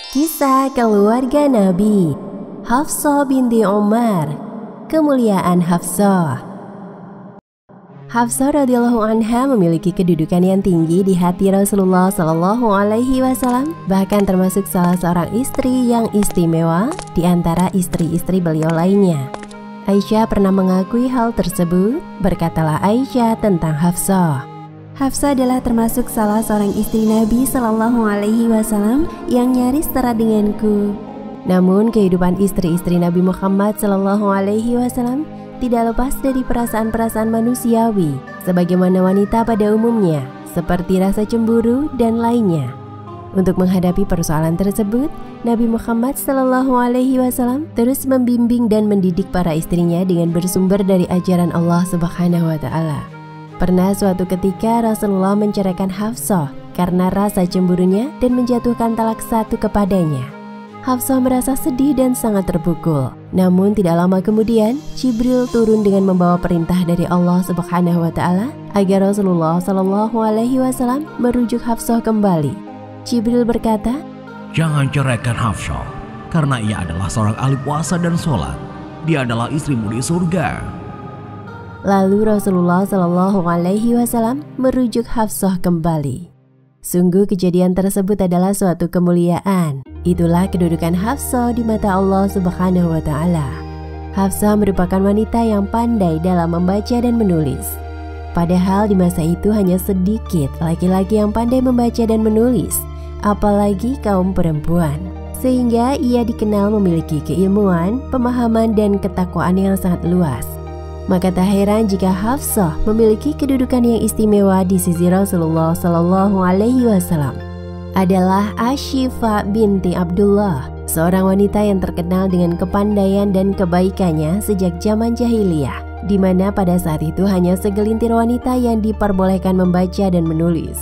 Kisah keluarga Nabi Hafsah binti Umar. Kemuliaan Hafsah. Hafsah radhiyallahu anha memiliki kedudukan yang tinggi di hati Rasulullah Shallallahu Alaihi Wasallam, bahkan termasuk salah seorang istri yang istimewa di antara istri-istri beliau lainnya. Aisyah pernah mengakui hal tersebut. Berkatalah Aisyah tentang Hafsah, Hafsah adalah termasuk salah seorang istri Nabi Shallallahu Alaihi Wasallam yang nyaris setara denganku. Namun kehidupan istri-istri Nabi Muhammad Shallallahu Alaihi Wasallam tidak lepas dari perasaan-perasaan manusiawi, sebagaimana wanita pada umumnya, seperti rasa cemburu dan lainnya. Untuk menghadapi persoalan tersebut, Nabi Muhammad Shallallahu Alaihi Wasallam terus membimbing dan mendidik para istrinya dengan bersumber dari ajaran Allah Subhanahu Wa Taala. Pernah suatu ketika Rasulullah menceraikan Hafsah karena rasa cemburunya dan menjatuhkan talak satu kepadanya. Hafsah merasa sedih dan sangat terpukul. Namun tidak lama kemudian, Jibril turun dengan membawa perintah dari Allah Subhanahu Wa Taala agar Rasulullah Shallallahu Alaihi Wasallam merujuk Hafsah kembali. Jibril berkata, "Jangan ceraikan Hafsah, karena ia adalah seorang ahli puasa dan sholat. Dia adalah istrimu di surga." Lalu Rasulullah Shallallahu Alaihi Wasallam merujuk Hafsah kembali. Sungguh kejadian tersebut adalah suatu kemuliaan. Itulah kedudukan Hafsah di mata Allah Subhanahu Wa Taala. Hafsah merupakan wanita yang pandai dalam membaca dan menulis. Padahal di masa itu hanya sedikit laki-laki yang pandai membaca dan menulis, apalagi kaum perempuan. Sehingga ia dikenal memiliki keilmuan, pemahaman, dan ketakwaan yang sangat luas. Maka tak heran jika Hafsah memiliki kedudukan yang istimewa di sisi Rasulullah Shallallahu Alaihi Wasallam. Adalah Ashifa binti Abdullah, seorang wanita yang terkenal dengan kepandaian dan kebaikannya sejak zaman jahiliyah, di mana pada saat itu hanya segelintir wanita yang diperbolehkan membaca dan menulis.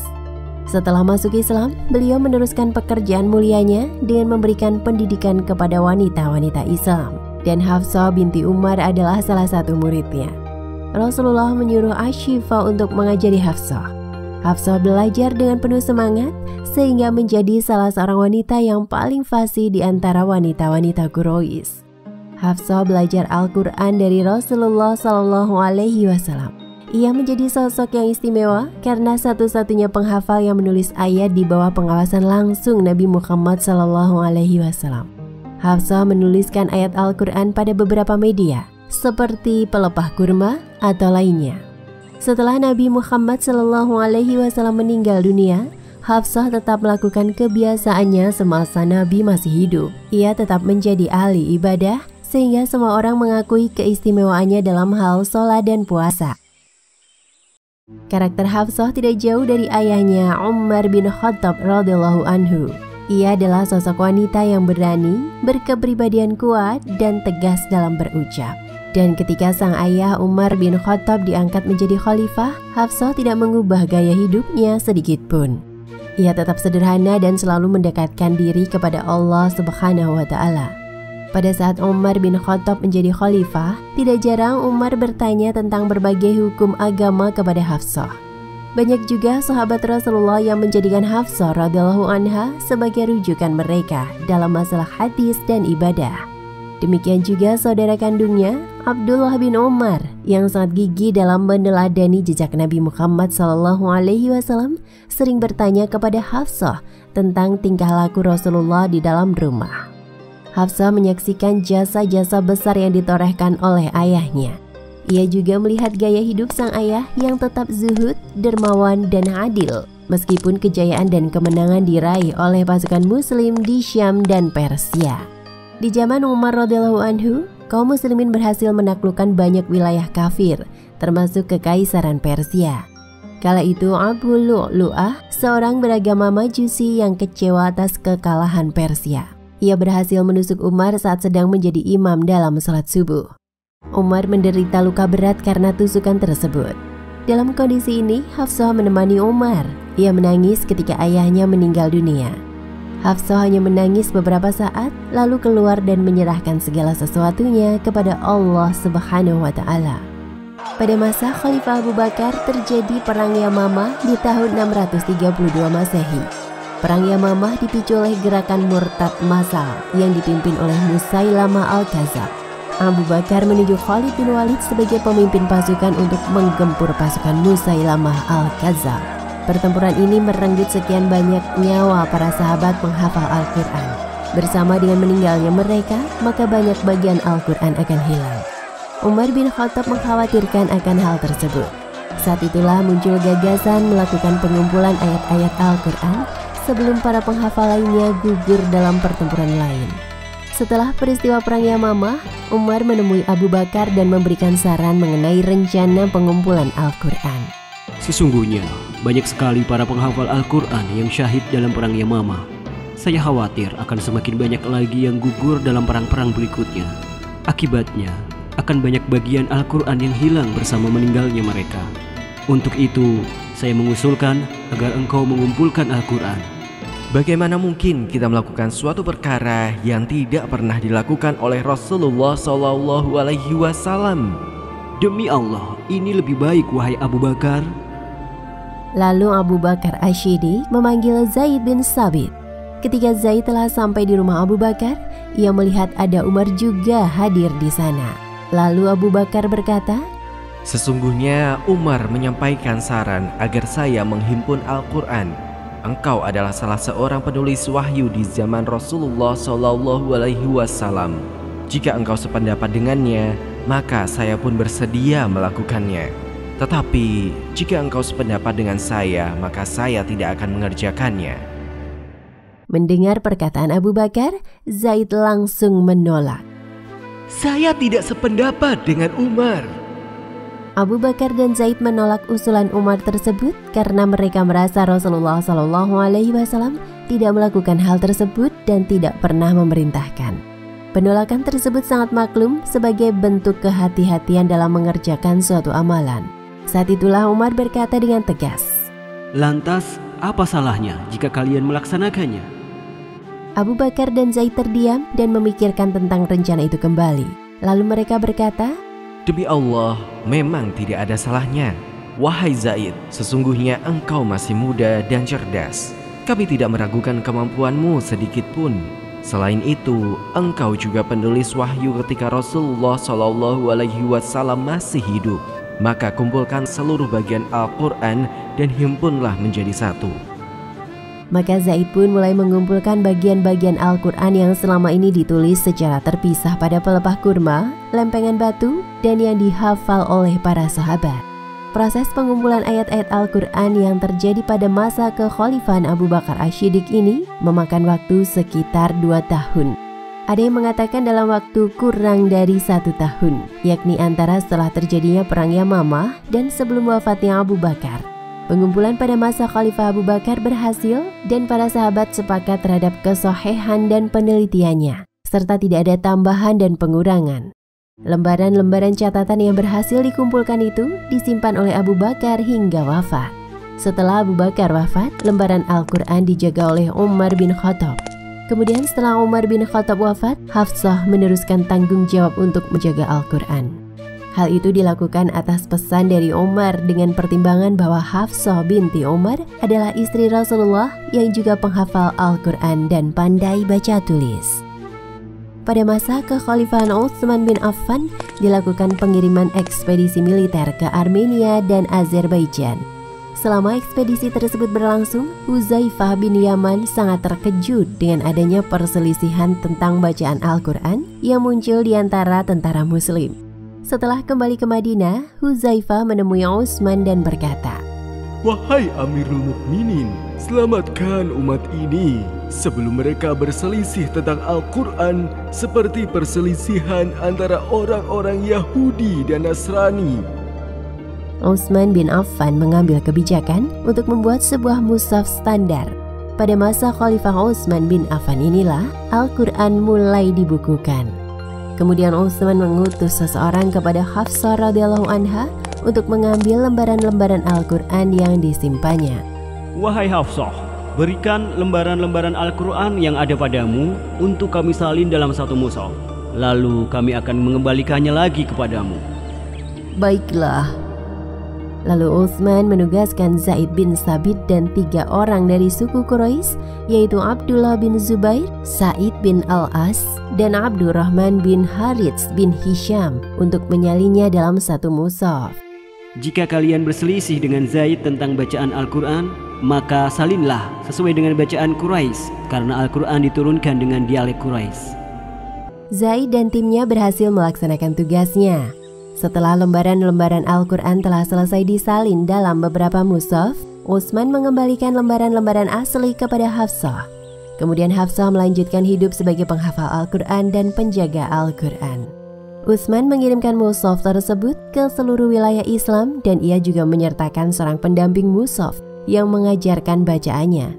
Setelah masuk Islam, beliau meneruskan pekerjaan mulianya dengan memberikan pendidikan kepada wanita-wanita Islam. Dan Hafsah binti Umar adalah salah satu muridnya. Rasulullah menyuruh Ashifa untuk mengajari Hafsah. Hafsah belajar dengan penuh semangat sehingga menjadi salah seorang wanita yang paling fasih di antara wanita-wanita Quraisy. Hafsah belajar Al-Quran dari Rasulullah Shallallahu Alaihi Wasallam. Ia menjadi sosok yang istimewa karena satu-satunya penghafal yang menulis ayat di bawah pengawasan langsung Nabi Muhammad Shallallahu Alaihi Wasallam. Hafsah menuliskan ayat Al-Quran pada beberapa media, seperti pelepah kurma atau lainnya. Setelah Nabi Muhammad Shallallahu Alaihi Wasallam meninggal dunia, Hafsah tetap melakukan kebiasaannya semasa Nabi masih hidup. Ia tetap menjadi ahli ibadah, sehingga semua orang mengakui keistimewaannya dalam hal sholat dan puasa. Karakter Hafsah tidak jauh dari ayahnya Umar bin Khattab radhiyallahu anhu. Ia adalah sosok wanita yang berani, berkepribadian kuat, dan tegas dalam berucap. Dan ketika sang ayah Umar bin Khattab diangkat menjadi khalifah, Hafsah tidak mengubah gaya hidupnya sedikit pun. Ia tetap sederhana dan selalu mendekatkan diri kepada Allah Subhanahu Wa Taala. Pada saat Umar bin Khattab menjadi khalifah, tidak jarang Umar bertanya tentang berbagai hukum agama kepada Hafsah. Banyak juga sahabat Rasulullah yang menjadikan Hafsah radhiyallahu anha sebagai rujukan mereka dalam masalah hadis dan ibadah. Demikian juga saudara kandungnya, Abdullah bin Umar, yang sangat gigih dalam meneladani jejak Nabi Muhammad SAW, sering bertanya kepada Hafsah tentang tingkah laku Rasulullah di dalam rumah. Hafsah menyaksikan jasa-jasa besar yang ditorehkan oleh ayahnya. Ia juga melihat gaya hidup sang ayah yang tetap zuhud, dermawan, dan adil, meskipun kejayaan dan kemenangan diraih oleh pasukan muslim di Syam dan Persia. Di zaman Umar radhiyallahu anhu, kaum muslimin berhasil menaklukkan banyak wilayah kafir, termasuk kekaisaran Persia. Kala itu Abu Lu'lu'ah, seorang beragama Majusi yang kecewa atas kekalahan Persia. Ia berhasil menusuk Umar saat sedang menjadi imam dalam salat subuh. Umar menderita luka berat karena tusukan tersebut. Dalam kondisi ini, Hafsah menemani Umar. Ia menangis ketika ayahnya meninggal dunia. Hafsah hanya menangis beberapa saat, lalu keluar dan menyerahkan segala sesuatunya kepada Allah Subhanahu wa Ta'ala. Pada masa Khalifah Abu Bakar terjadi Perang Yamamah di tahun 632 Masehi. Perang Yamamah dipicu oleh gerakan murtad massal yang dipimpin oleh Musailamah Al-Kadzdzab. Abu Bakar menunjuk Khalid bin Walid sebagai pemimpin pasukan untuk menggempur pasukan Musailamah Al-Kadzdzab. Pertempuran ini merenggut sekian banyak nyawa para sahabat penghafal Al-Quran. Bersama dengan meninggalnya mereka, maka banyak bagian Al-Quran akan hilang. Umar bin Khattab mengkhawatirkan akan hal tersebut. Saat itulah muncul gagasan melakukan pengumpulan ayat-ayat Al-Quran sebelum para penghafal lainnya gugur dalam pertempuran lain. Setelah peristiwa Perang Yamamah, Umar menemui Abu Bakar dan memberikan saran mengenai rencana pengumpulan Al-Quran. Sesungguhnya, banyak sekali para penghafal Al-Quran yang syahid dalam Perang Yamamah. Saya khawatir akan semakin banyak lagi yang gugur dalam perang-perang berikutnya. Akibatnya, akan banyak bagian Al-Quran yang hilang bersama meninggalnya mereka. Untuk itu, saya mengusulkan agar engkau mengumpulkan Al-Quran. Bagaimana mungkin kita melakukan suatu perkara yang tidak pernah dilakukan oleh Rasulullah SAW? Demi Allah, ini lebih baik wahai Abu Bakar. Lalu Abu Bakar Ash-Shiddiq memanggil Zaid bin Thabit. Ketika Zaid telah sampai di rumah Abu Bakar, ia melihat ada Umar juga hadir di sana. Lalu Abu Bakar berkata, "Sesungguhnya Umar menyampaikan saran agar saya menghimpun Al-Quran. Engkau adalah salah seorang penulis wahyu di zaman Rasulullah SAW. Jika engkau sependapat dengannya, maka saya pun bersedia melakukannya. Tetapi jika engkau sependapat dengan saya, maka saya tidak akan mengerjakannya." Mendengar perkataan Abu Bakar, Zaid langsung menolak. "Saya tidak sependapat dengan Umar." Abu Bakar dan Zaid menolak usulan Umar tersebut karena mereka merasa Rasulullah SAW tidak melakukan hal tersebut dan tidak pernah memerintahkan. Penolakan tersebut sangat maklum sebagai bentuk kehati-hatian dalam mengerjakan suatu amalan. Saat itulah Umar berkata dengan tegas, "Lantas, apa salahnya jika kalian melaksanakannya?" Abu Bakar dan Zaid terdiam dan memikirkan tentang rencana itu kembali. Lalu mereka berkata, "Demi Allah, memang tidak ada salahnya. Wahai Zaid, sesungguhnya engkau masih muda dan cerdas. Kami tidak meragukan kemampuanmu sedikit pun. Selain itu, engkau juga penulis wahyu ketika Rasulullah SAW masih hidup. Maka kumpulkan seluruh bagian Al-Quran dan himpunlah menjadi satu." Maka Zaid pun mulai mengumpulkan bagian-bagian Al-Quran yang selama ini ditulis secara terpisah pada pelepah kurma, lempengan batu, dan yang dihafal oleh para sahabat. Proses pengumpulan ayat-ayat Al-Quran yang terjadi pada masa kekhalifahan Abu Bakar Ash-Shiddiq ini memakan waktu sekitar 2 tahun. Ada yang mengatakan dalam waktu kurang dari 1 tahun, yakni antara setelah terjadinya Perang Yamamah dan sebelum wafatnya Abu Bakar. Pengumpulan pada masa Khalifah Abu Bakar berhasil dan para sahabat sepakat terhadap kesohihan dan penelitiannya, serta tidak ada tambahan dan pengurangan. Lembaran-lembaran catatan yang berhasil dikumpulkan itu disimpan oleh Abu Bakar hingga wafat. Setelah Abu Bakar wafat, lembaran Al-Quran dijaga oleh Umar bin Khattab. Kemudian setelah Umar bin Khattab wafat, Hafsah meneruskan tanggung jawab untuk menjaga Al-Quran. Hal itu dilakukan atas pesan dari Umar dengan pertimbangan bahwa Hafsah binti Umar adalah istri Rasulullah yang juga penghafal Al-Quran dan pandai baca tulis. Pada masa kekhalifahan Utsman bin Affan dilakukan pengiriman ekspedisi militer ke Armenia dan Azerbaijan. Selama ekspedisi tersebut berlangsung, Hudzaifah bin Yaman sangat terkejut dengan adanya perselisihan tentang bacaan Al-Quran yang muncul di antara tentara Muslim. Setelah kembali ke Madinah, Hudzaifah menemui Utsman dan berkata, "Wahai Amirul Mukminin, selamatkan umat ini sebelum mereka berselisih tentang Al-Quran seperti perselisihan antara orang-orang Yahudi dan Nasrani." Utsman bin Affan mengambil kebijakan untuk membuat sebuah mushaf standar. Pada masa Khalifah Utsman bin Affan inilah Al-Quran mulai dibukukan. Kemudian Utsman mengutus seseorang kepada Hafsah radhiyallahu anha untuk mengambil lembaran-lembaran Al-Quran yang disimpannya. "Wahai Hafsah, berikan lembaran-lembaran Al-Quran yang ada padamu untuk kami salin dalam satu mushaf. Lalu kami akan mengembalikannya lagi kepadamu." Baiklah. Lalu Utsman menugaskan Zaid bin Thabit dan 3 orang dari suku Quraisy, yaitu Abdullah bin Zubair, Sa'id bin Al-As, dan Abdurrahman bin Harits bin Hisham untuk menyalinnya dalam satu mushaf. Jika kalian berselisih dengan Zaid tentang bacaan Al-Quran, maka salinlah sesuai dengan bacaan Quraisy, karena Al-Quran diturunkan dengan dialek Quraisy. Zaid dan timnya berhasil melaksanakan tugasnya. Setelah lembaran-lembaran Al-Quran telah selesai disalin dalam beberapa mushaf, Utsman mengembalikan lembaran-lembaran asli kepada Hafsah. Kemudian Hafsah melanjutkan hidup sebagai penghafal Al-Quran dan penjaga Al-Quran. Utsman mengirimkan mushaf tersebut ke seluruh wilayah Islam dan ia juga menyertakan seorang pendamping mushaf yang mengajarkan bacaannya.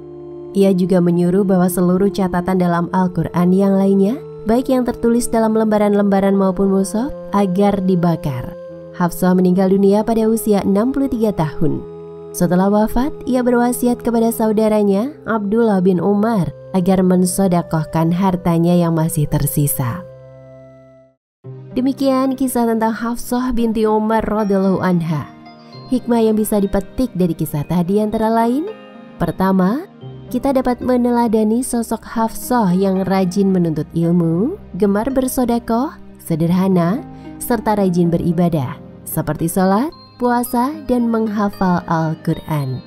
Ia juga menyuruh bahwa seluruh catatan dalam Al-Quran yang lainnya, baik yang tertulis dalam lembaran-lembaran maupun mushaf, agar dibakar. Hafsah meninggal dunia pada usia 63 tahun. Setelah wafat, ia berwasiat kepada saudaranya, Abdullah bin Umar, agar mensedekahkan hartanya yang masih tersisa. Demikian kisah tentang Hafsah binti Umar radhiyallahu anha. Hikmah yang bisa dipetik dari kisah tadi antara lain: pertama, kita dapat meneladani sosok Hafsah yang rajin menuntut ilmu, gemar bersedekah, sederhana, serta rajin beribadah, seperti sholat, puasa, dan menghafal Al-Quran.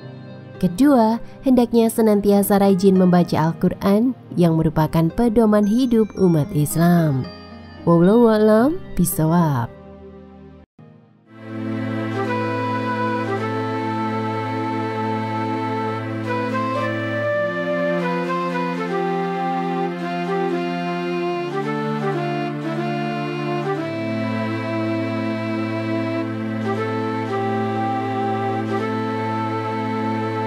Kedua, hendaknya senantiasa rajin membaca Al-Quran yang merupakan pedoman hidup umat Islam. Wallahu a'lam bishawab.